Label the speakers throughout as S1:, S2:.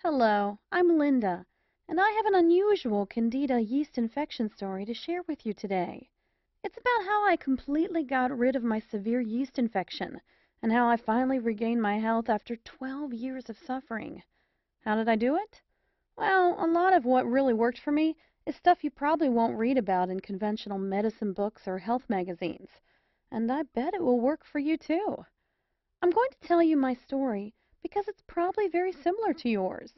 S1: Hello, I'm Linda, and I have an unusual Candida yeast infection story to share with you today. It's about how I completely got rid of my severe yeast infection and how I finally regained my health after 12 years of suffering. How did I do it? Well, a lot of what really worked for me is stuff you probably won't read about in conventional medicine books or health magazines, and I bet it will work for you too. I'm going to tell you my story because it's probably very similar to yours.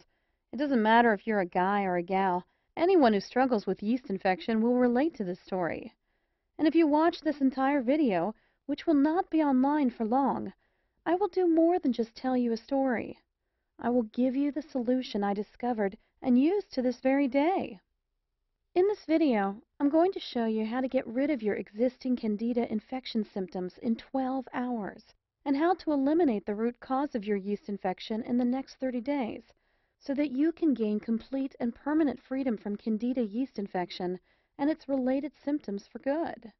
S1: It doesn't matter if you're a guy or a gal, anyone who struggles with yeast infection will relate to this story. And if you watch this entire video, which will not be online for long, I will do more than just tell you a story. I will give you the solution I discovered and use to this very day. In this video, I'm going to show you how to get rid of your existing Candida infection symptoms in 12 hours and how to eliminate the root cause of your yeast infection in the next 30 days so that you can gain complete and permanent freedom from Candida yeast infection and its related symptoms for good.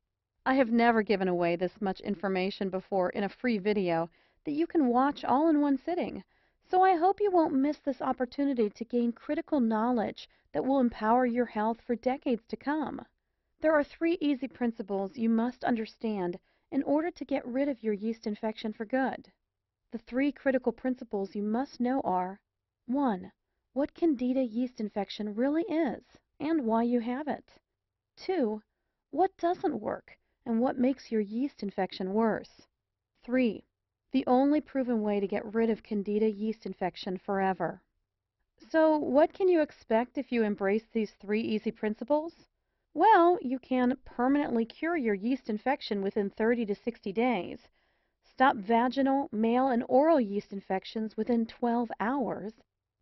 S1: I have never given away this much information before in a free video that you can watch all in one sitting, so I hope you won't miss this opportunity to gain critical knowledge that will empower your health for decades to come. There are 3 easy principles you must understand in order to get rid of your yeast infection for good. The 3 critical principles you must know are: 1. What Candida yeast infection really is and why you have it. 2. What doesn't work and what makes your yeast infection worse. 3. The only proven way to get rid of Candida yeast infection forever. So, what can you expect if you embrace these 3 easy principles? Well, you can permanently cure your yeast infection within 30 to 60 days, stop vaginal, male, and oral yeast infections within 12 hours,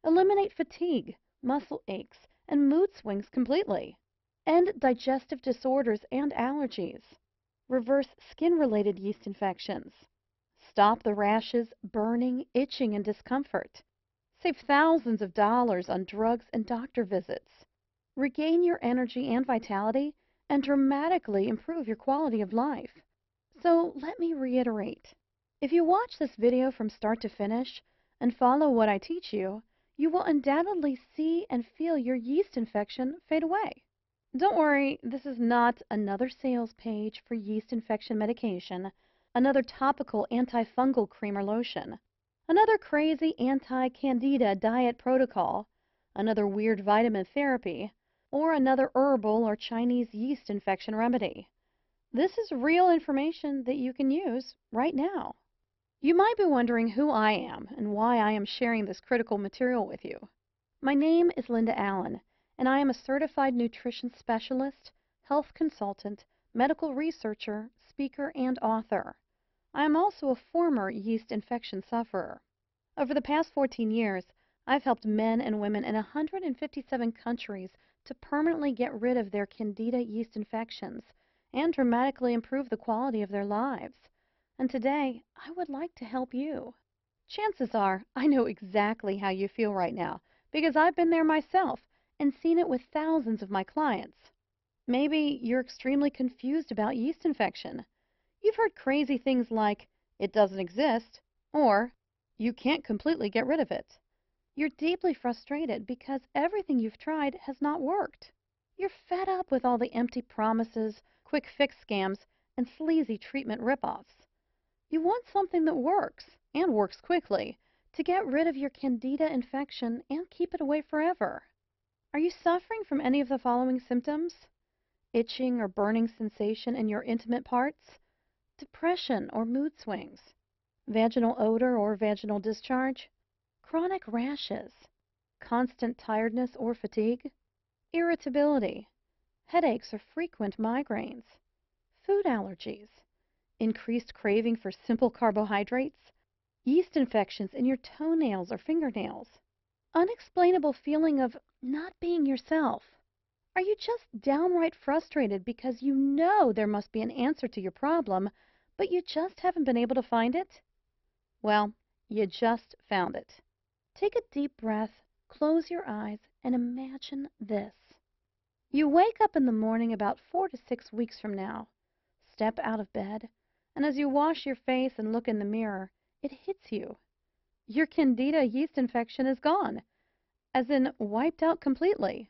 S1: eliminate fatigue, muscle aches, and mood swings completely, end digestive disorders and allergies, reverse skin-related yeast infections, stop the rashes, burning, itching, and discomfort, save thousands of dollars on drugs and doctor visits, regain your energy and vitality, and dramatically improve your quality of life. So let me reiterate. If you watch this video from start to finish and follow what I teach you, you will undoubtedly see and feel your yeast infection fade away. Don't worry, this is not another sales page for yeast infection medication, another topical antifungal cream or lotion, another crazy anti-Candida diet protocol, another weird vitamin therapy, or another herbal or Chinese yeast infection remedy. This is real information that you can use right now. You might be wondering who I am and why I am sharing this critical material with you. My name is Linda Allen, and I am a certified nutrition specialist, health consultant, medical researcher, speaker, and author. I am also a former yeast infection sufferer. Over the past 14 years, I've helped men and women in 157 countries to permanently get rid of their Candida yeast infections and dramatically improve the quality of their lives. And today, I would like to help you. Chances are I know exactly how you feel right now because I've been there myself and seen it with thousands of my clients. Maybe you're extremely confused about yeast infection. You've heard crazy things like, "It doesn't exist," or "You can't completely get rid of it." You're deeply frustrated because everything you've tried has not worked. You're fed up with all the empty promises, quick fix scams, and sleazy treatment ripoffs. You want something that works, and works quickly, to get rid of your Candida infection and keep it away forever. Are you suffering from any of the following symptoms? Itching or burning sensation in your intimate parts? Depression or mood swings? Vaginal odor or vaginal discharge? Chronic rashes? Constant tiredness or fatigue? Irritability? Headaches or frequent migraines? Food allergies? Increased craving for simple carbohydrates? Yeast infections in your toenails or fingernails? Unexplainable feeling of not being yourself? Are you just downright frustrated because you know there must be an answer to your problem, but you just haven't been able to find it? Well, you just found it. Take a deep breath, close your eyes, and imagine this. You wake up in the morning about 4 to 6 weeks from now. Step out of bed, and as you wash your face and look in the mirror, it hits you. Your Candida yeast infection is gone. as in wiped out completely.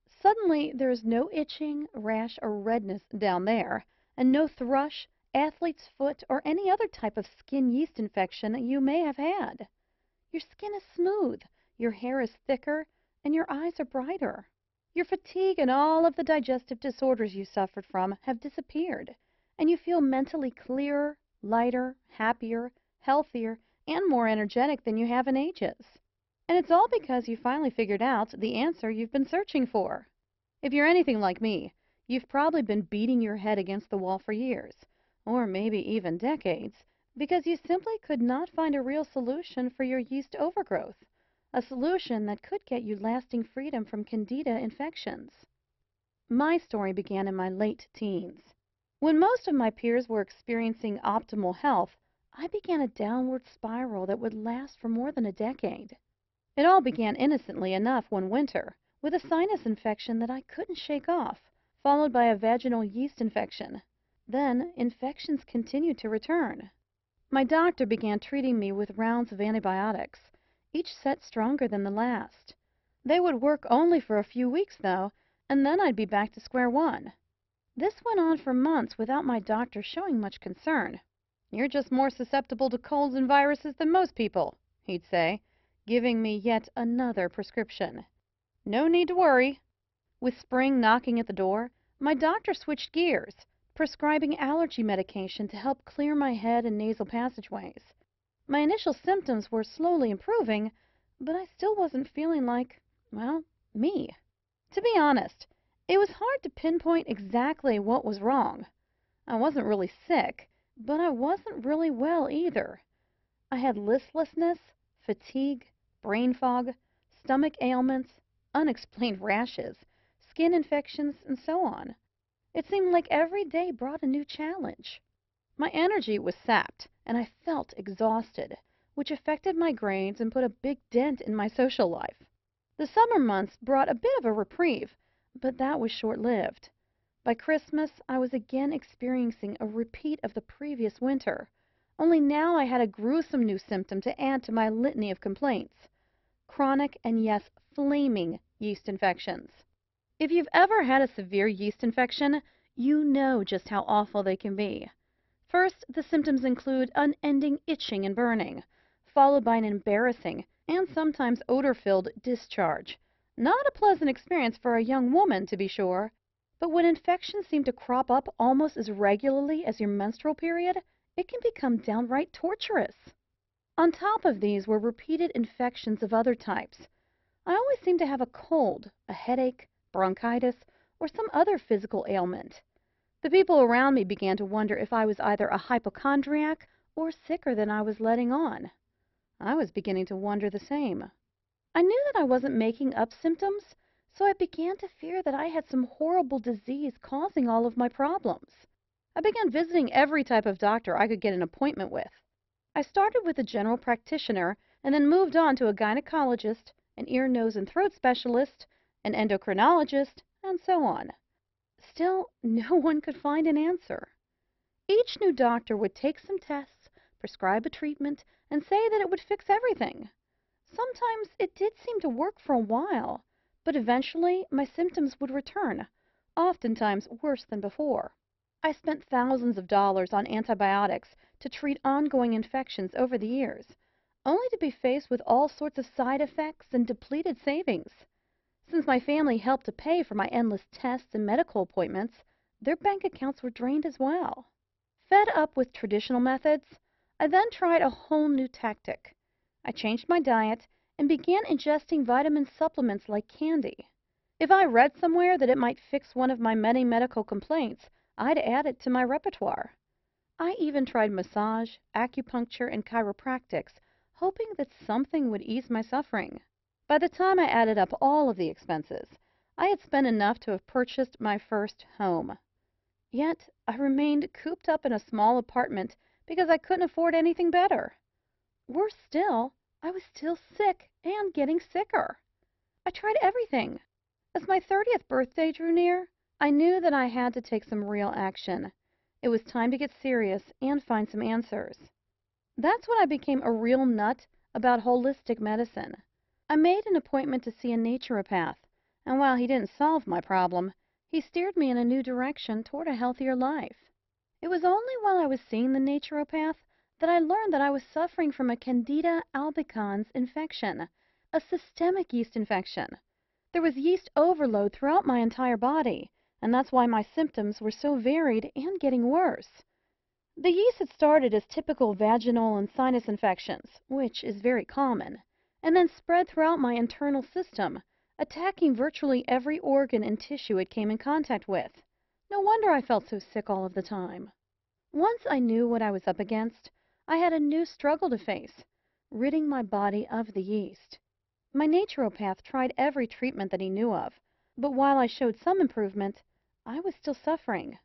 S1: Suddenly, there is no itching, rash, or redness down there, and no thrush, athlete's foot, or any other type of skin yeast infection you may have had. Your skin is smooth, your hair is thicker, and your eyes are brighter. Your fatigue and all of the digestive disorders you suffered from have disappeared, and you feel mentally clearer, lighter, happier, healthier, and more energetic than you have in ages. And it's all because you finally figured out the answer you've been searching for. If you're anything like me, you've probably been beating your head against the wall for years, or maybe even decades, because you simply could not find a real solution for your yeast overgrowth, a solution that could get you lasting freedom from Candida infections. My story began in my late teens. When most of my peers were experiencing optimal health, I began a downward spiral that would last for more than a decade. It all began innocently enough one winter, with a sinus infection that I couldn't shake off, followed by a vaginal yeast infection. Then, infections continued to return. My doctor began treating me with rounds of antibiotics, each set stronger than the last. They would work only for a few weeks, though, and then I'd be back to square one. This went on for months without my doctor showing much concern. "You're just more susceptible to colds and viruses than most people," he'd say, giving me yet another prescription. "No need to worry." With spring knocking at the door, my doctor switched gears, prescribing allergy medication to help clear my head and nasal passageways. My initial symptoms were slowly improving, but I still wasn't feeling like, well, me. To be honest, it was hard to pinpoint exactly what was wrong. I wasn't really sick, but I wasn't really well either. I had listlessness, fatigue, brain fog, stomach ailments, unexplained rashes, skin infections, and so on. It seemed like every day brought a new challenge. My energy was sapped, and I felt exhausted, which affected my grades and put a big dent in my social life. The summer months brought a bit of a reprieve, but that was short-lived. By Christmas, I was again experiencing a repeat of the previous winter, only now I had a gruesome new symptom to add to my litany of complaints. Chronic and, yes, flaming yeast infections. If you've ever had a severe yeast infection, you know just how awful they can be. First, the symptoms include unending itching and burning, followed by an embarrassing and sometimes odor-filled discharge. Not a pleasant experience for a young woman, to be sure, but when infections seem to crop up almost as regularly as your menstrual period, it can become downright torturous. On top of these were repeated infections of other types. I always seemed to have a cold, a headache, bronchitis, or some other physical ailment. The people around me began to wonder if I was either a hypochondriac or sicker than I was letting on. I was beginning to wonder the same. I knew that I wasn't making up symptoms, so I began to fear that I had some horrible disease causing all of my problems. I began visiting every type of doctor I could get an appointment with. I started with a general practitioner and then moved on to a gynecologist, an ear, nose, and throat specialist, an endocrinologist, and so on. Still, no one could find an answer. Each new doctor would take some tests, prescribe a treatment, and say that it would fix everything. Sometimes it did seem to work for a while, but eventually my symptoms would return, oftentimes worse than before. I spent thousands of dollars on antibiotics to treat ongoing infections over the years, only to be faced with all sorts of side effects and depleted savings. Since my family helped to pay for my endless tests and medical appointments, their bank accounts were drained as well. Fed up with traditional methods, I then tried a whole new tactic. I changed my diet and began ingesting vitamin supplements like candy. If I read somewhere that it might fix one of my many medical complaints, I'd add it to my repertoire. I even tried massage, acupuncture, and chiropractics, hoping that something would ease my suffering. By the time I added up all of the expenses, I had spent enough to have purchased my first home. Yet, I remained cooped up in a small apartment because I couldn't afford anything better. Worse still, I was still sick and getting sicker. I tried everything. As my 30th birthday drew near, I knew that I had to take some real action. It was time to get serious and find some answers. That's when I became a real nut about holistic medicine. I made an appointment to see a naturopath, and while he didn't solve my problem, he steered me in a new direction toward a healthier life. It was only while I was seeing the naturopath that I learned that I was suffering from a Candida albicans infection, a systemic yeast infection. There was yeast overload throughout my entire body, and that's why my symptoms were so varied and getting worse. The yeast had started as typical vaginal and sinus infections, which is very common, and then spread throughout my internal system, attacking virtually every organ and tissue it came in contact with. No wonder I felt so sick all of the time. Once I knew what I was up against, I had a new struggle to face, ridding my body of the yeast. My naturopath tried every treatment that he knew of, but while I showed some improvement, I was still suffering.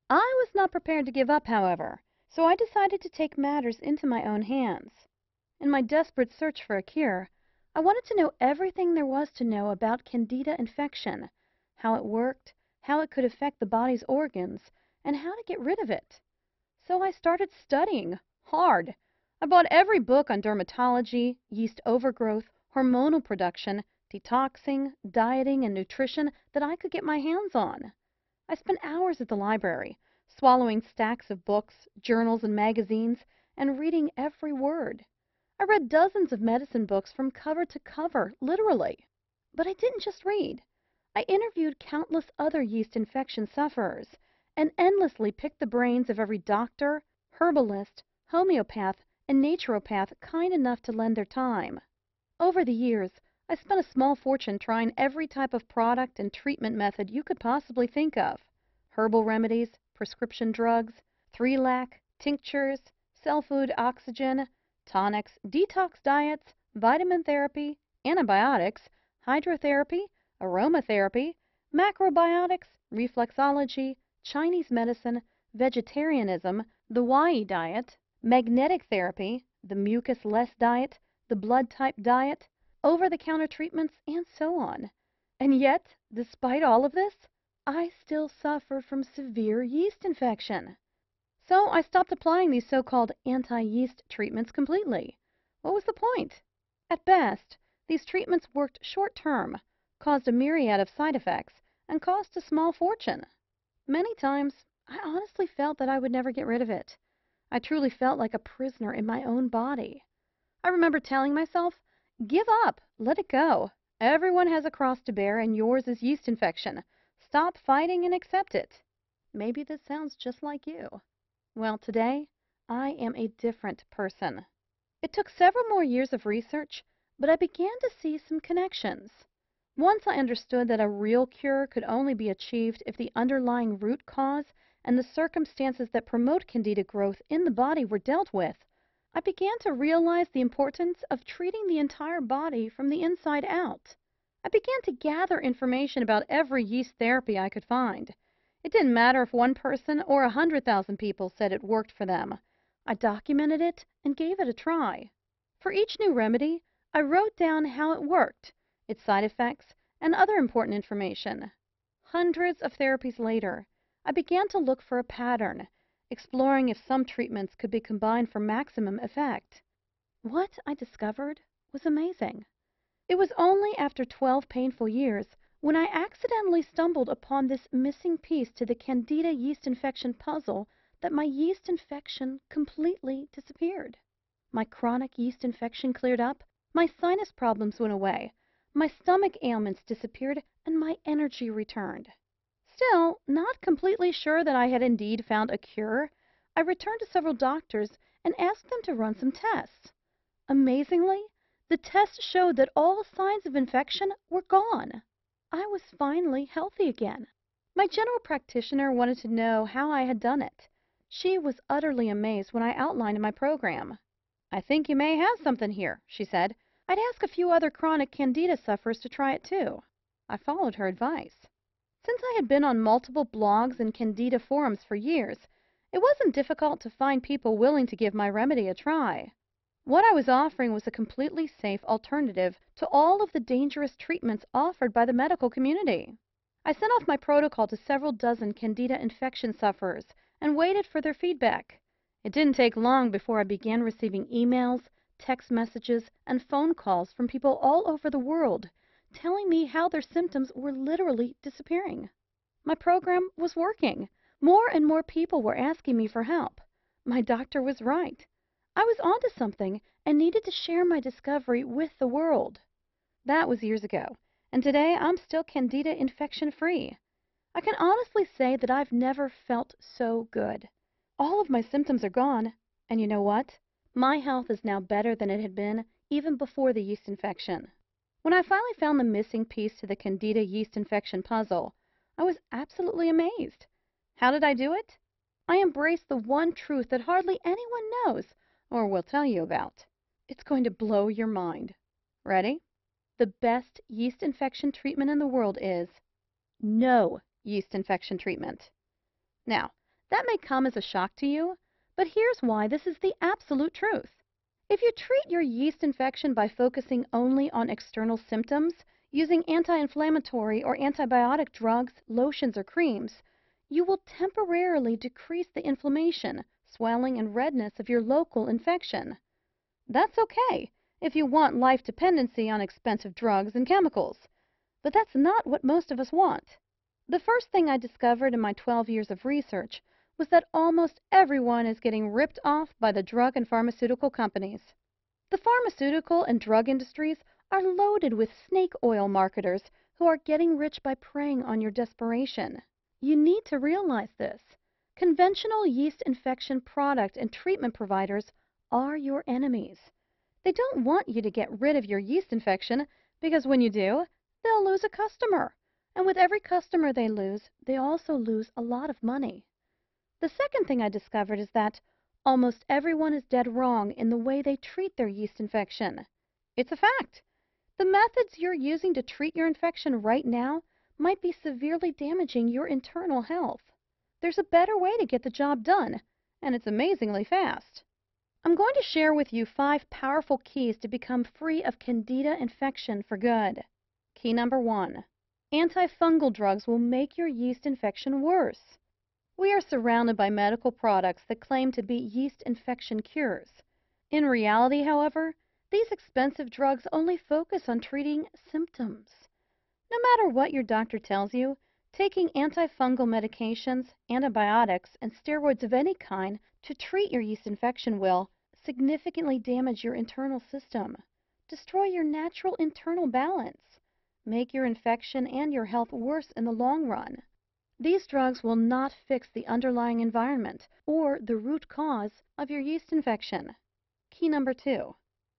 S1: I was not prepared to give up, however, so I decided to take matters into my own hands. In my desperate search for a cure, I wanted to know everything there was to know about Candida infection, how it worked, how it could affect the body's organs, and how to get rid of it. So I started studying hard. I bought every book on dermatology, yeast overgrowth, hormonal production, detoxing, dieting, and nutrition that I could get my hands on. I spent hours at the library, swallowing stacks of books, journals, and magazines, and reading every word. I read dozens of medicine books from cover to cover, literally. But I didn't just read. I interviewed countless other yeast infection sufferers and endlessly picked the brains of every doctor, herbalist, homeopath, and naturopath kind enough to lend their time. Over the years, I spent a small fortune trying every type of product and treatment method you could possibly think of. Herbal remedies, prescription drugs, 3-lac, tinctures, cell food oxygen, tonics, detox diets, vitamin therapy, antibiotics, hydrotherapy, aromatherapy, macrobiotics, reflexology, Chinese medicine, vegetarianism, the Y diet, magnetic therapy, the mucus-less diet, the blood type diet, over-the-counter treatments, and so on. And yet, despite all of this, I still suffered from severe yeast infection. So I stopped applying these so-called anti-yeast treatments completely. What was the point? At best, these treatments worked short-term, caused a myriad of side effects, and cost a small fortune. Many times, I honestly felt that I would never get rid of it. I truly felt like a prisoner in my own body. I remember telling myself, give up, let it go. Everyone has a cross to bear, and yours is yeast infection. Stop fighting and accept it. Maybe this sounds just like you. Well, today, I am a different person. It took several more years of research, but I began to see some connections. Once I understood that a real cure could only be achieved if the underlying root cause and the circumstances that promote Candida growth in the body were dealt with, I began to realize the importance of treating the entire body from the inside out. I began to gather information about every yeast therapy I could find. It didn't matter if one person or 100,000 people said it worked for them. I documented it and gave it a try. For each new remedy, I wrote down how it worked, its side effects, and other important information. Hundreds of therapies later, I began to look for a pattern, exploring if some treatments could be combined for maximum effect. What I discovered was amazing. It was only after 12 painful years when I accidentally stumbled upon this missing piece to the Candida yeast infection puzzle that my yeast infection completely disappeared. My chronic yeast infection cleared up, my sinus problems went away, my stomach ailments disappeared, and my energy returned. Still, not completely sure that I had indeed found a cure, I returned to several doctors and asked them to run some tests. Amazingly, the tests showed that all signs of infection were gone. I was finally healthy again. My general practitioner wanted to know how I had done it. She was utterly amazed when I outlined my program. "I think you may have something here," she said. "I'd ask a few other chronic Candida sufferers to try it too." I followed her advice. Since I had been on multiple blogs and Candida forums for years, it wasn't difficult to find people willing to give my remedy a try. What I was offering was a completely safe alternative to all of the dangerous treatments offered by the medical community. I sent off my protocol to several dozen Candida infection sufferers and waited for their feedback. It didn't take long before I began receiving emails, text messages, and phone calls from people all over the world telling me how their symptoms were literally disappearing. My program was working. More and more people were asking me for help. My doctor was right. I was onto something and needed to share my discovery with the world. That was years ago, and today I'm still Candida infection free. I can honestly say that I've never felt so good. All of my symptoms are gone, and you know what? My health is now better than it had been even before the yeast infection. When I finally found the missing piece to the Candida yeast infection puzzle, I was absolutely amazed. How did I do it? I embraced the one truth that hardly anyone knows or will tell you about. It's going to blow your mind. Ready? The best yeast infection treatment in the world is no yeast infection treatment. Now, that may come as a shock to you, but here's why this is the absolute truth. If you treat your yeast infection by focusing only on external symptoms, using anti-inflammatory or antibiotic drugs, lotions, or creams, you will temporarily decrease the inflammation, swelling, and redness of your local infection. That's okay if you want life dependency on expensive drugs and chemicals, but that's not what most of us want. The first thing I discovered in my 12 years of research was that almost everyone is getting ripped off by the drug and pharmaceutical companies. The pharmaceutical and drug industries are loaded with snake oil marketers who are getting rich by preying on your desperation. You need to realize this. Conventional yeast infection product and treatment providers are your enemies. They don't want you to get rid of your yeast infection because when you do, they'll lose a customer. And with every customer they lose, they also lose a lot of money. The second thing I discovered is that almost everyone is dead wrong in the way they treat their yeast infection. It's a fact. The methods you're using to treat your infection right now might be severely damaging your internal health. There's a better way to get the job done, and it's amazingly fast. I'm going to share with you 5 powerful keys to become free of Candida infection for good. Key number 1. Antifungal drugs will make your yeast infection worse. We are surrounded by medical products that claim to be yeast infection cures. In reality, however, these expensive drugs only focus on treating symptoms. No matter what your doctor tells you, taking antifungal medications, antibiotics, and steroids of any kind to treat your yeast infection will significantly damage your internal system, destroy your natural internal balance, make your infection and your health worse in the long run. These drugs will not fix the underlying environment or the root cause of your yeast infection. Key number 2.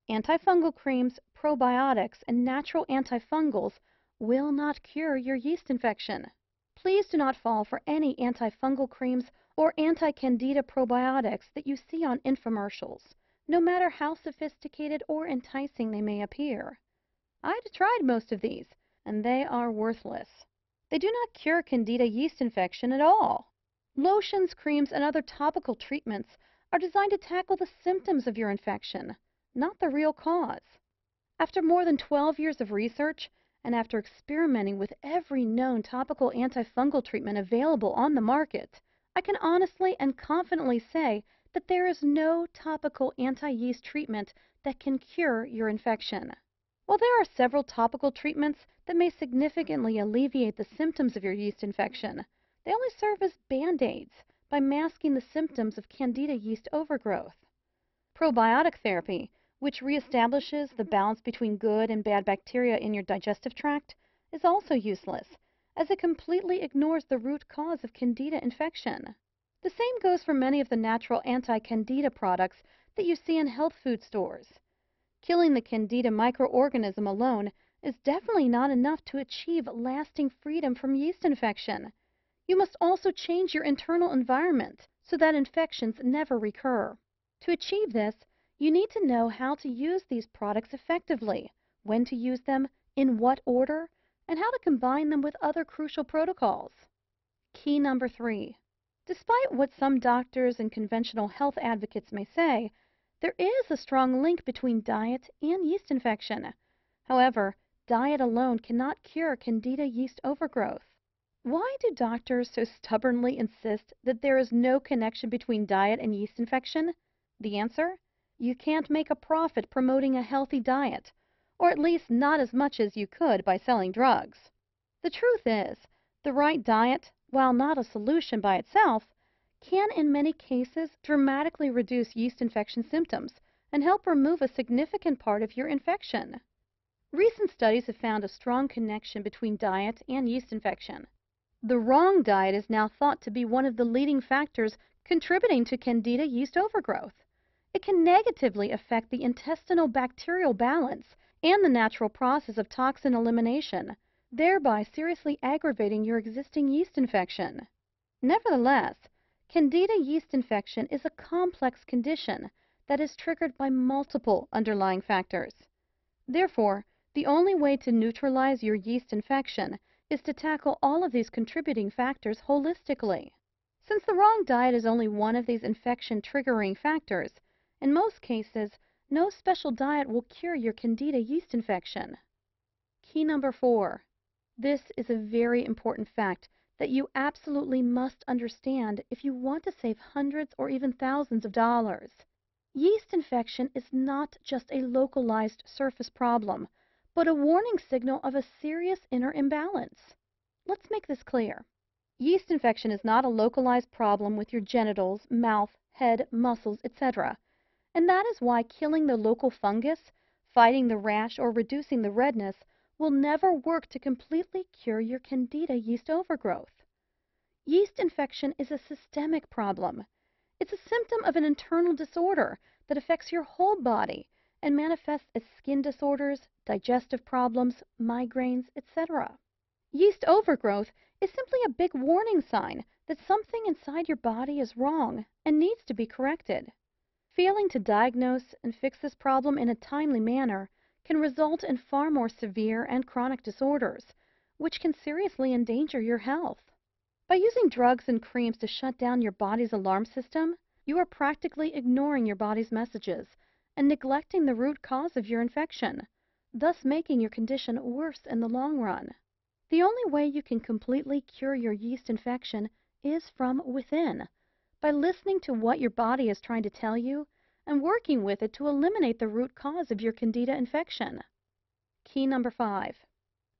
S1: Antifungal creams, probiotics, and natural antifungals will not cure your yeast infection. Please do not fall for any antifungal creams or anti-candida probiotics that you see on infomercials, no matter how sophisticated or enticing they may appear. I've tried most of these, and they are worthless. They do not cure Candida yeast infection at all. Lotions, creams, and other topical treatments are designed to tackle the symptoms of your infection, not the real cause. After more than 12 years of research, and after experimenting with every known topical antifungal treatment available on the market, I can honestly and confidently say that there is no topical anti-yeast treatment that can cure your infection. While there are several topical treatments that may significantly alleviate the symptoms of your yeast infection, they only serve as band-aids by masking the symptoms of Candida yeast overgrowth. Probiotic therapy, which reestablishes the balance between good and bad bacteria in your digestive tract, is also useless, as it completely ignores the root cause of Candida infection. The same goes for many of the natural anti-Candida products that you see in health food stores. Killing the Candida microorganism alone is definitely not enough to achieve lasting freedom from yeast infection. You must also change your internal environment so that infections never recur. To achieve this, you need to know how to use these products effectively, when to use them, in what order, and how to combine them with other crucial protocols. Key number 3. Despite what some doctors and conventional health advocates may say, there is a strong link between diet and yeast infection. However, diet alone cannot cure Candida yeast overgrowth. Why do doctors so stubbornly insist that there is no connection between diet and yeast infection? The answer? You can't make a profit promoting a healthy diet, or at least not as much as you could by selling drugs. The truth is, the right diet, while not a solution by itself, can in many cases dramatically reduce yeast infection symptoms and help remove a significant part of your infection. Recent studies have found a strong connection between diet and yeast infection. The wrong diet is now thought to be one of the leading factors contributing to Candida yeast overgrowth. It can negatively affect the intestinal bacterial balance and the natural process of toxin elimination, thereby seriously aggravating your existing yeast infection. Nevertheless, Candida yeast infection is a complex condition that is triggered by multiple underlying factors. Therefore, the only way to neutralize your yeast infection is to tackle all of these contributing factors holistically. Since the wrong diet is only one of these infection-triggering factors, in most cases, no special diet will cure your Candida yeast infection. Key number 4. This is a very important fact that you absolutely must understand if you want to save hundreds or even thousands of dollars. Yeast infection is not just a localized surface problem, but a warning signal of a serious inner imbalance. Let's make this clear. Yeast infection is not a localized problem with your genitals, mouth, head, muscles, etc. And that is why killing the local fungus, fighting the rash, or reducing the redness will never work to completely cure your Candida yeast overgrowth. Yeast infection is a systemic problem. It's a symptom of an internal disorder that affects your whole body and manifests as skin disorders, digestive problems, migraines, etc. Yeast overgrowth is simply a big warning sign that something inside your body is wrong and needs to be corrected. Failing to diagnose and fix this problem in a timely manner can result in far more severe and chronic disorders, which can seriously endanger your health. By using drugs and creams to shut down your body's alarm system, you are practically ignoring your body's messages and neglecting the root cause of your infection, thus making your condition worse in the long run. The only way you can completely cure your yeast infection is from within, by listening to what your body is trying to tell you and working with it to eliminate the root cause of your Candida infection. Key number 5.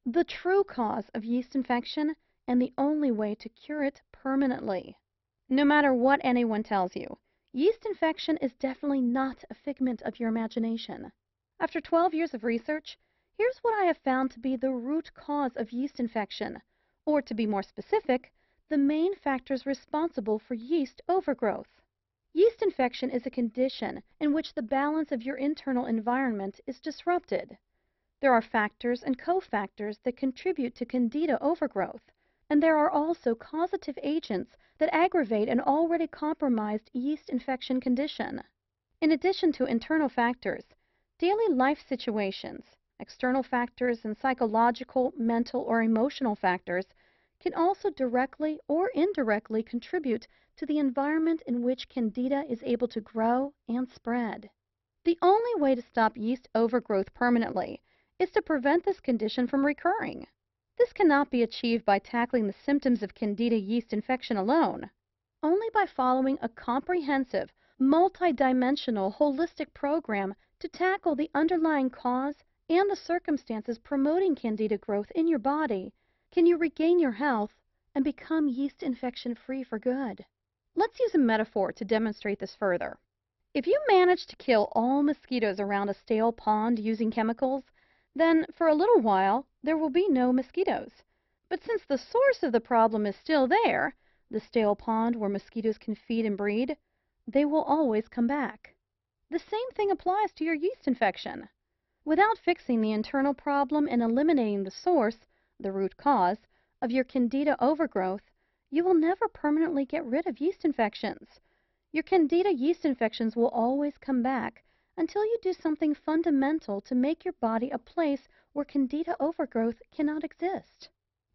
S1: The true cause of yeast infection and the only way to cure it permanently. No matter what anyone tells you, yeast infection is definitely not a figment of your imagination. After 12 years of research, here's what I have found to be the root cause of yeast infection, or to be more specific, the main factors responsible for yeast overgrowth. Yeast infection is a condition in which the balance of your internal environment is disrupted. There are factors and cofactors that contribute to Candida overgrowth, and there are also causative agents that aggravate an already compromised yeast infection condition. In addition to internal factors, daily life situations, external factors, and psychological, mental, or emotional factors can also directly or indirectly contribute to the environment in which Candida is able to grow and spread. The only way to stop yeast overgrowth permanently is to prevent this condition from recurring. This cannot be achieved by tackling the symptoms of Candida yeast infection alone. Only by following a comprehensive, multidimensional, holistic program to tackle the underlying cause and the circumstances promoting Candida growth in your body can you regain your health and become yeast infection-free for good. Let's use a metaphor to demonstrate this further. If you manage to kill all mosquitoes around a stale pond using chemicals, then for a little while there will be no mosquitoes. But since the source of the problem is still there, the stale pond where mosquitoes can feed and breed, they will always come back. The same thing applies to your yeast infection. Without fixing the internal problem and eliminating the source, the root cause, of your Candida overgrowth, you will never permanently get rid of yeast infections. Your Candida yeast infections will always come back until you do something fundamental to make your body a place where Candida overgrowth cannot exist.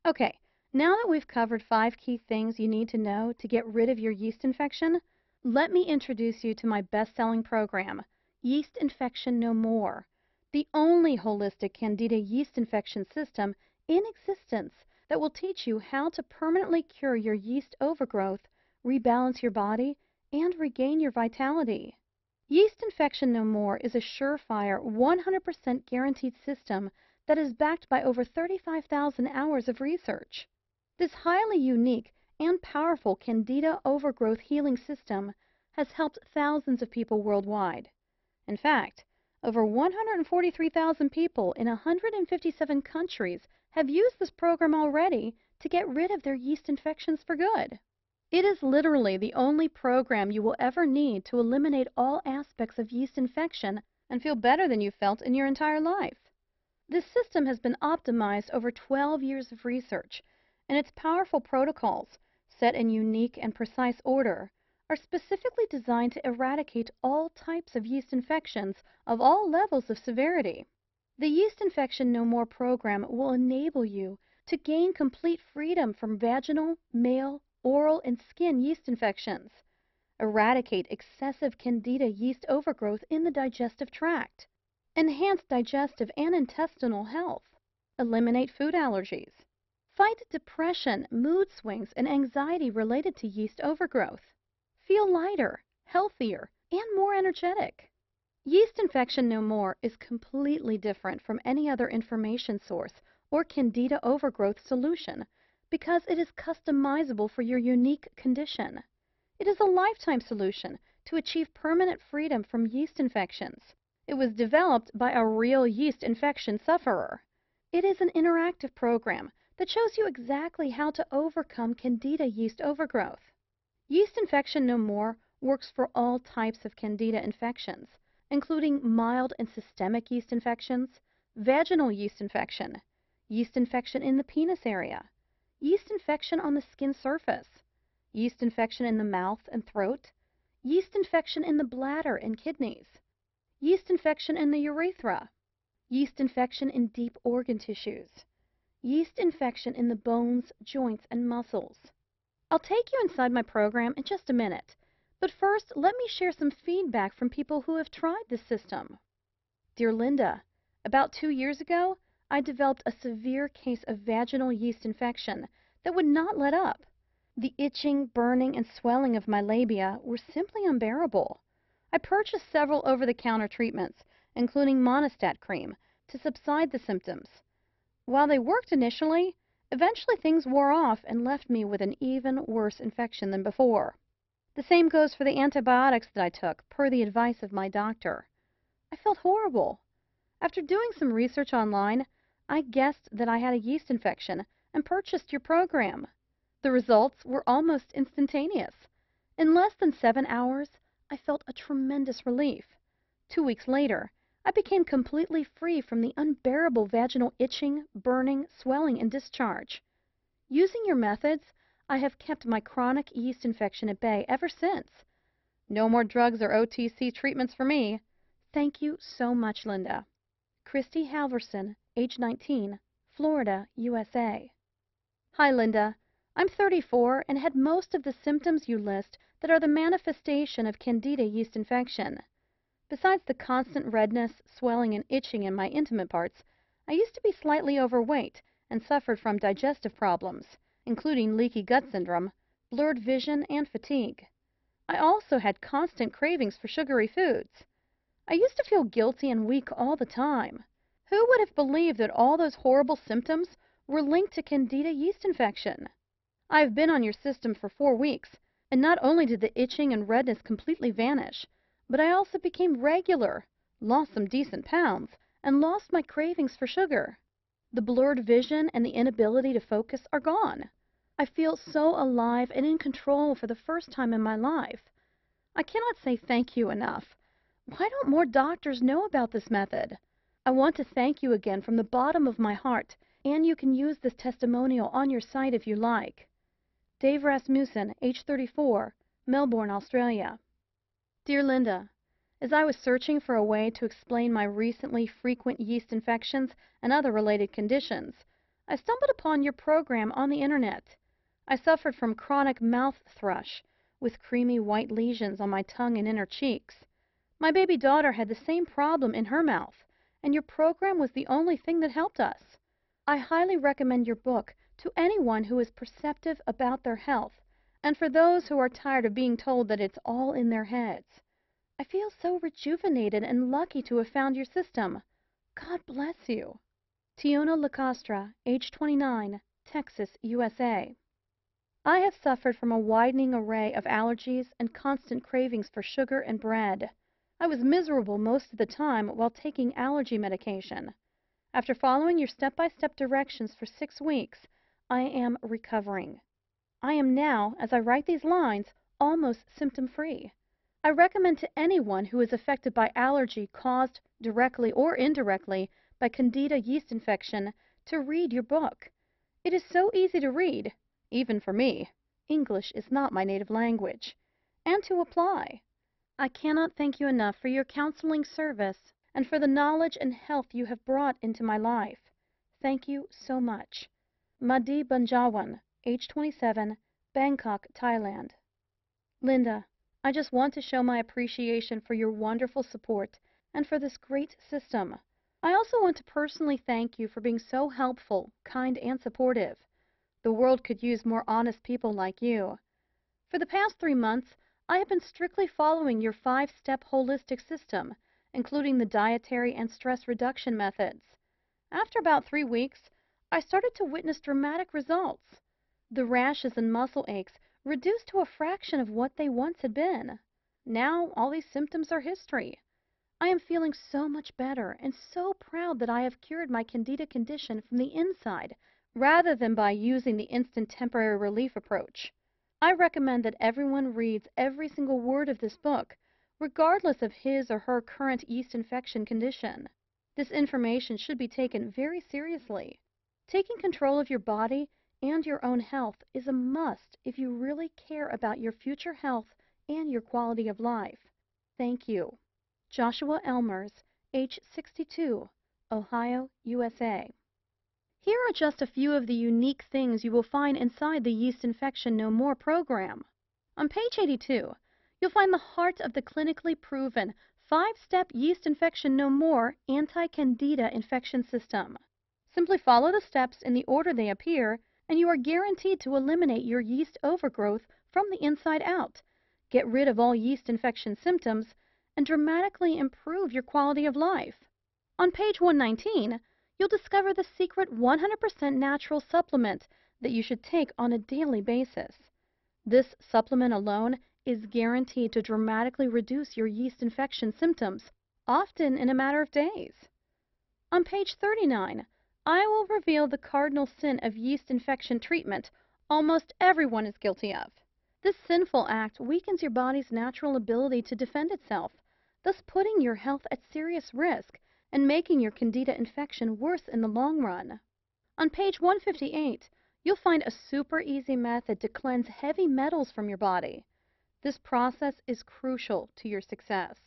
S1: Okay, now that we've covered 5 key things you need to know to get rid of your yeast infection, let me introduce you to my best-selling program, Yeast Infection No More, the only holistic Candida yeast infection system in existence that will teach you how to permanently cure your yeast overgrowth, rebalance your body, and regain your vitality. Yeast Infection No More is a surefire, 100% guaranteed system that is backed by over 35,000 hours of research. This highly unique and powerful Candida overgrowth healing system has helped thousands of people worldwide. In fact, over 143,000 people in 157 countries have used this program already to get rid of their yeast infections for good. It is literally the only program you will ever need to eliminate all aspects of yeast infection and feel better than you felt in your entire life. This system has been optimized over 12 years of research, and its powerful protocols, set in unique and precise order, are specifically designed to eradicate all types of yeast infections of all levels of severity. The Yeast Infection No More program will enable you to gain complete freedom from vaginal, male, oral, and skin yeast infections, eradicate excessive Candida yeast overgrowth in the digestive tract, enhance digestive and intestinal health, eliminate food allergies, fight depression, mood swings, and anxiety related to yeast overgrowth, feel lighter, healthier, and more energetic. Yeast Infection No More is completely different from any other information source or Candida overgrowth solution because it is customizable for your unique condition. It is a lifetime solution to achieve permanent freedom from yeast infections. It was developed by a real yeast infection sufferer. It is an interactive program that shows you exactly how to overcome Candida yeast overgrowth. Yeast Infection No More works for all types of Candida infections, including mild and systemic yeast infections, vaginal yeast infection in the penis area, yeast infection on the skin surface, yeast infection in the mouth and throat, yeast infection in the bladder and kidneys, yeast infection in the urethra, yeast infection in deep organ tissues, yeast infection in the bones, joints, and muscles. I'll take you inside my program in just a minute, but first let me share some feedback from people who have tried this system. Dear Linda, about 2 years ago, I developed a severe case of vaginal yeast infection that would not let up. The itching, burning, and swelling of my labia were simply unbearable. I purchased several over-the-counter treatments, including Monistat cream, to subside the symptoms. While they worked initially, eventually things wore off and left me with an even worse infection than before. The same goes for the antibiotics that I took, per the advice of my doctor. I felt horrible. After doing some research online, I guessed that I had a yeast infection and purchased your program. The results were almost instantaneous. In less than 7 hours, I felt a tremendous relief. 2 weeks later, I became completely free from the unbearable vaginal itching, burning, swelling, and discharge. Using your methods, I have kept my chronic yeast infection at bay ever since. No more drugs or OTC treatments for me. Thank you so much, Linda. Christy Halverson, age 19, Florida, USA. Hi, Linda. I'm 34 and had most of the symptoms you list that are the manifestation of Candida yeast infection. Besides the constant redness, swelling, and itching in my intimate parts, I used to be slightly overweight and suffered from digestive problems, including leaky gut syndrome, blurred vision, and fatigue. I also had constant cravings for sugary foods. I used to feel guilty and weak all the time. Who would have believed that all those horrible symptoms were linked to Candida yeast infection? I've been on your system for 4 weeks, and not only did the itching and redness completely vanish, but I also became regular, lost some decent pounds, and lost my cravings for sugar. The blurred vision and the inability to focus are gone. I feel so alive and in control for the first time in my life. I cannot say thank you enough. Why don't more doctors know about this method? I want to thank you again from the bottom of my heart, and you can use this testimonial on your site if you like. Dave Rasmussen, age 34, Melbourne, Australia. Dear Linda, as I was searching for a way to explain my recently frequent yeast infections and other related conditions, I stumbled upon your program on the internet. I suffered from chronic mouth thrush, with creamy white lesions on my tongue and inner cheeks. My baby daughter had the same problem in her mouth, and your program was the only thing that helped us. I highly recommend your book to anyone who is perceptive about their health, and for those who are tired of being told that it's all in their heads. I feel so rejuvenated and lucky to have found your system. God bless you. Tiona Lacostra, age 29, Texas, USA. I have suffered from a widening array of allergies and constant cravings for sugar and bread. I was miserable most of the time while taking allergy medication. After following your step-by-step directions for 6 weeks, I am recovering. I am now, as I write these lines, almost symptom-free. I recommend to anyone who is affected by allergy caused, directly or indirectly, by Candida yeast infection to read your book. It is so easy to read, even for me. English is not my native language. And to apply. I cannot thank you enough for your counseling service and for the knowledge and health you have brought into my life. Thank you so much. Madi Banjawan, age 27, Bangkok, Thailand. Linda, I just want to show my appreciation for your wonderful support and for this great system. I also want to personally thank you for being so helpful, kind, and supportive. The world could use more honest people like you. For the past 3 months, I have been strictly following your 5-step holistic system, including the dietary and stress reduction methods. After about 3 weeks, I started to witness dramatic results. The rashes and muscle aches reduced to a fraction of what they once had been. Now, all these symptoms are history. I am feeling so much better and so proud that I have cured my Candida condition from the inside, rather than by using the instant temporary relief approach. I recommend that everyone reads every single word of this book, regardless of his or her current yeast infection condition. This information should be taken very seriously. Taking control of your body and your own health is a must if you really care about your future health and your quality of life. Thank you. Joshua Elmers, age 62, Ohio, USA. Here are just a few of the unique things you will find inside the Yeast Infection No More program. On page 82, you'll find the heart of the clinically proven 5-step Yeast Infection No More anti-Candida infection system. Simply follow the steps in the order they appear, and you are guaranteed to eliminate your yeast overgrowth from the inside out, get rid of all yeast infection symptoms, and dramatically improve your quality of life. On page 119, you'll discover the secret 100% natural supplement that you should take on a daily basis. This supplement alone is guaranteed to dramatically reduce your yeast infection symptoms, often in a matter of days. On page 39, I will reveal the cardinal sin of yeast infection treatment almost everyone is guilty of. This sinful act weakens your body's natural ability to defend itself, thus putting your health at serious risk and making your Candida infection worse in the long run. On page 158, you'll find a super easy method to cleanse heavy metals from your body. This process is crucial to your success.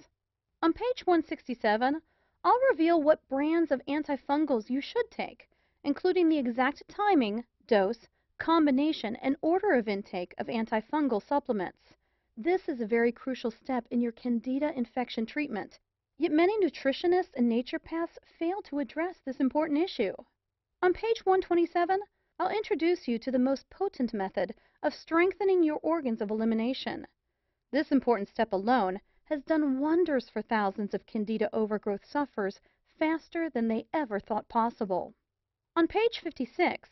S1: On page 167, I'll reveal what brands of antifungals you should take, including the exact timing, dose, combination, and order of intake of antifungal supplements. This is a very crucial step in your Candida infection treatment, yet many nutritionists and naturopaths fail to address this important issue. On page 127, I'll introduce you to the most potent method of strengthening your organs of elimination. This important step alone has done wonders for thousands of Candida overgrowth sufferers faster than they ever thought possible. On page 56,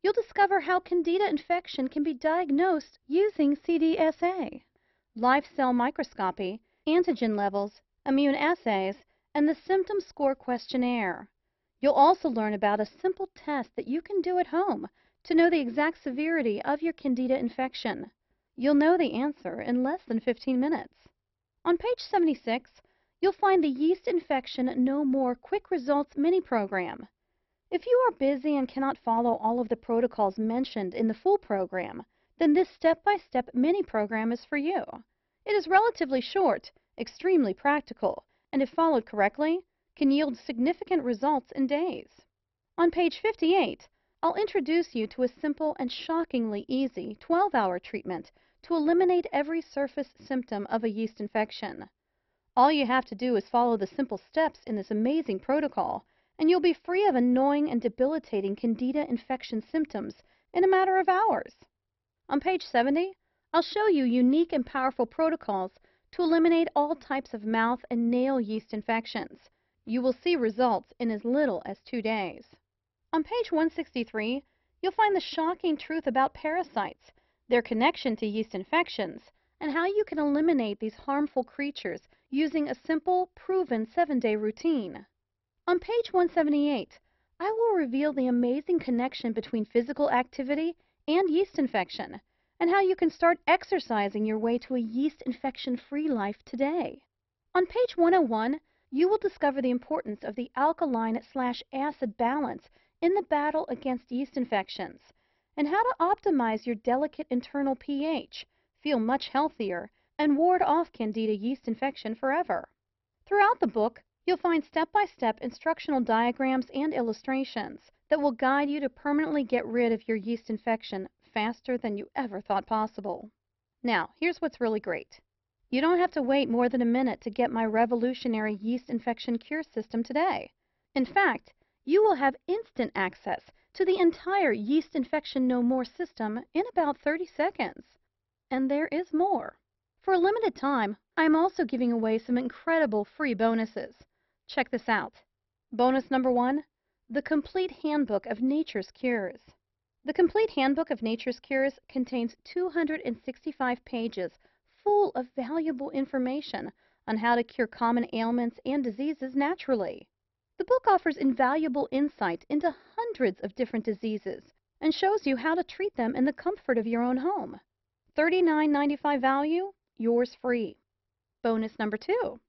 S1: you'll discover how Candida infection can be diagnosed using CDSA, live cell microscopy, antigen levels, immune assays, and the symptom score questionnaire. You'll also learn about a simple test that you can do at home to know the exact severity of your Candida infection. You'll know the answer in less than 15 minutes. On page 76, you'll find the Yeast Infection No More Quick Results mini program. If you are busy and cannot follow all of the protocols mentioned in the full program, then this step-by-step mini program is for you. It is relatively short, extremely practical, and if followed correctly, can yield significant results in days. On page 58, I'll introduce you to a simple and shockingly easy 12-hour treatment to eliminate every surface symptom of a yeast infection. All you have to do is follow the simple steps in this amazing protocol, and you'll be free of annoying and debilitating Candida infection symptoms in a matter of hours. On page 70, I'll show you unique and powerful protocols to eliminate all types of mouth and nail yeast infections. You will see results in as little as 2 days. On page 163, you'll find the shocking truth about parasites, their connection to yeast infections, and how you can eliminate these harmful creatures using a simple, proven 7-day routine. On page 178, I will reveal the amazing connection between physical activity and yeast infection, and how you can start exercising your way to a yeast infection-free life today. On page 101, you will discover the importance of the alkaline/acid balance in the battle against yeast infections, and how to optimize your delicate internal pH, feel much healthier, and ward off Candida yeast infection forever. Throughout the book, you'll find step-by-step instructional diagrams and illustrations that will guide you to permanently get rid of your yeast infection faster than you ever thought possible. Now, here's what's really great. You don't have to wait more than a minute to get my revolutionary yeast infection cure system today. In fact, you will have instant access to the entire Yeast Infection No More system in about 30 seconds. And there is more. For a limited time, I'm also giving away some incredible free bonuses. Check this out. Bonus number 1, the Complete Handbook of Nature's Cures. The Complete Handbook of Nature's Cures contains 265 pages full of valuable information on how to cure common ailments and diseases naturally. The book offers invaluable insight into hundreds of different diseases and shows you how to treat them in the comfort of your own home. $39.95 value, yours free. Bonus number 2,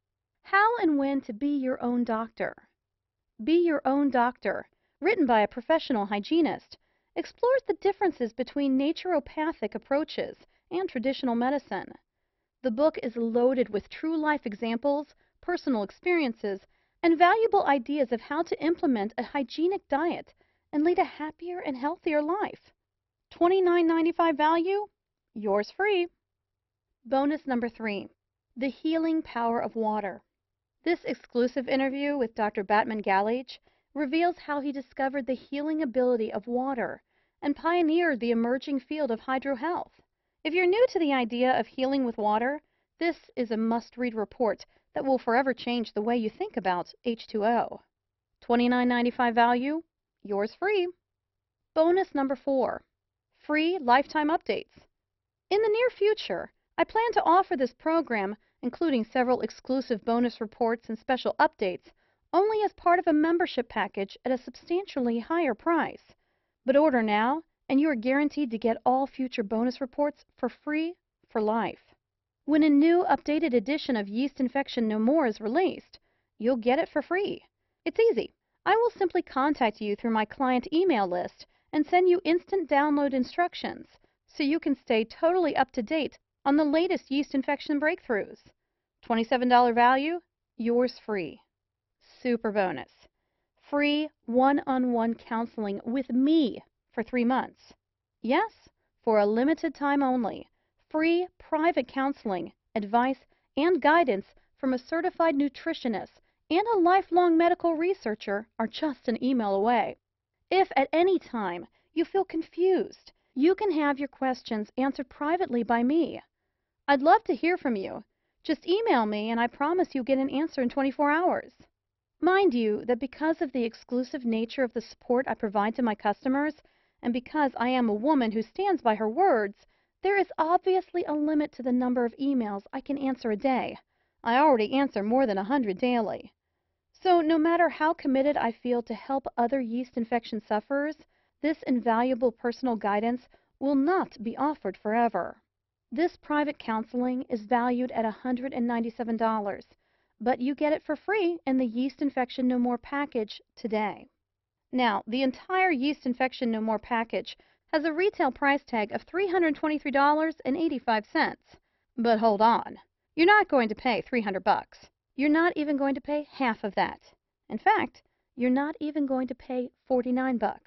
S1: How and When to Be Your Own Doctor. Be Your Own Doctor, written by a professional hygienist, explores the differences between naturopathic approaches and traditional medicine. The book is loaded with true-life examples, personal experiences, and valuable ideas of how to implement a hygienic diet and lead a happier and healthier life. $29.95 value, yours free. Bonus number 3, The Healing Power of Water. This exclusive interview with Dr. Batman Galich reveals how he discovered the healing ability of water and pioneered the emerging field of hydrohealth. If you're new to the idea of healing with water, this is a must-read report that will forever change the way you think about H2O. $29.95 value, yours free. Bonus number 4, Free Lifetime Updates. In the near future, I plan to offer this program, including several exclusive bonus reports and special updates, only as part of a membership package at a substantially higher price. But order now, and you are guaranteed to get all future bonus reports for free for life. When a new updated edition of Yeast Infection No More is released, you'll get it for free. It's easy. I will simply contact you through my client email list and send you instant download instructions so you can stay totally up to date on the latest yeast infection breakthroughs. $27 value, yours free. Super bonus. Free one-on-one counseling with me for 3 months. Yes, for a limited time only. Free private counseling, advice, and guidance from a certified nutritionist and a lifelong medical researcher are just an email away. If at any time you feel confused, you can have your questions answered privately by me. I'd love to hear from you. Just email me and I promise you'll get an answer in 24 hours. Mind you that because of the exclusive nature of the support I provide to my customers, and because I am a woman who stands by her words, there is obviously a limit to the number of emails I can answer a day. I already answer more than 100 daily. So no matter how committed I feel to help other yeast infection sufferers, this invaluable personal guidance will not be offered forever. This private counseling is valued at $197, but you get it for free in the Yeast Infection No More package today. Now, the entire Yeast Infection No More package has a retail price tag of $323.85. But hold on. You're not going to pay $300. You're not even going to pay half of that. In fact, you're not even going to pay $49.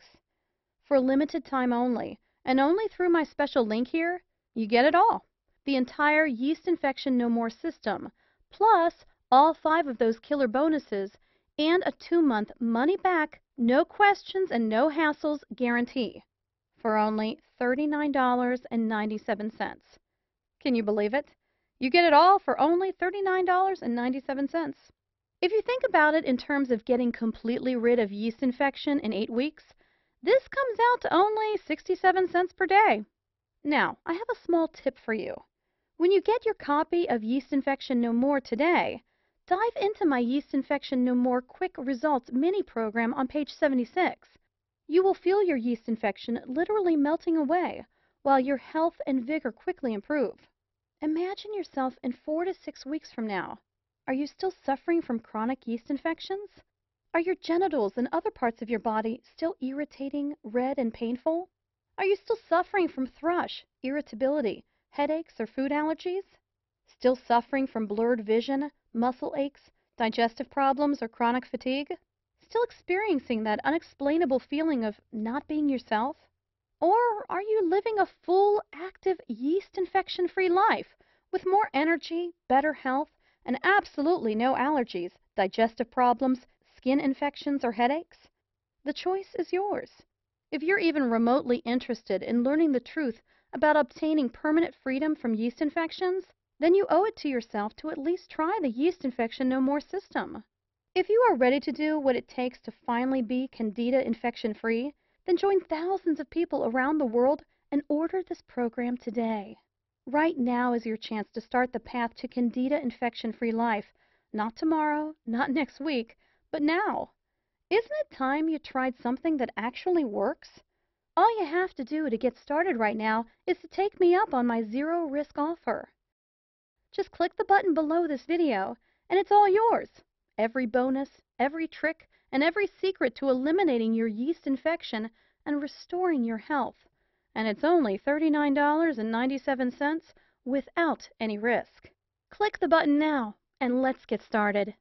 S1: For a limited time only, and only through my special link here, you get it all. The entire Yeast Infection No More system, plus all 5 of those killer bonuses, and a 2-month money-back, no questions and no hassles guarantee for only $39.97. Can you believe it? You get it all for only $39.97. If you think about it in terms of getting completely rid of yeast infection in 8 weeks, this comes out to only 67 cents per day. Now, I have a small tip for you. When you get your copy of Yeast Infection No More today, dive into my Yeast Infection No More Quick Results mini program on page 76. You will feel your yeast infection literally melting away, while your health and vigor quickly improve. Imagine yourself in 4 to 6 weeks from now. Are you still suffering from chronic yeast infections? Are your genitals and other parts of your body still irritating, red, and painful? Are you still suffering from thrush, irritability, headaches, or food allergies? Still suffering from blurred vision, muscle aches, digestive problems, or chronic fatigue? Still experiencing that unexplainable feeling of not being yourself? Or are you living a full, active, yeast infection-free life with more energy, better health, and absolutely no allergies, digestive problems, skin infections, or headaches? The choice is yours. If you're even remotely interested in learning the truth about obtaining permanent freedom from yeast infections, then you owe it to yourself to at least try the Yeast Infection No More system. If you are ready to do what it takes to finally be Candida infection-free, then join thousands of people around the world and order this program today. Right now is your chance to start the path to Candida infection-free life. Not tomorrow, not next week, but now. Isn't it time you tried something that actually works? All you have to do to get started right now is to take me up on my zero-risk offer. Just click the button below this video, and it's all yours. Every bonus, every trick, and every secret to eliminating your yeast infection and restoring your health. And it's only $39.97 without any risk. Click the button now, and let's get started.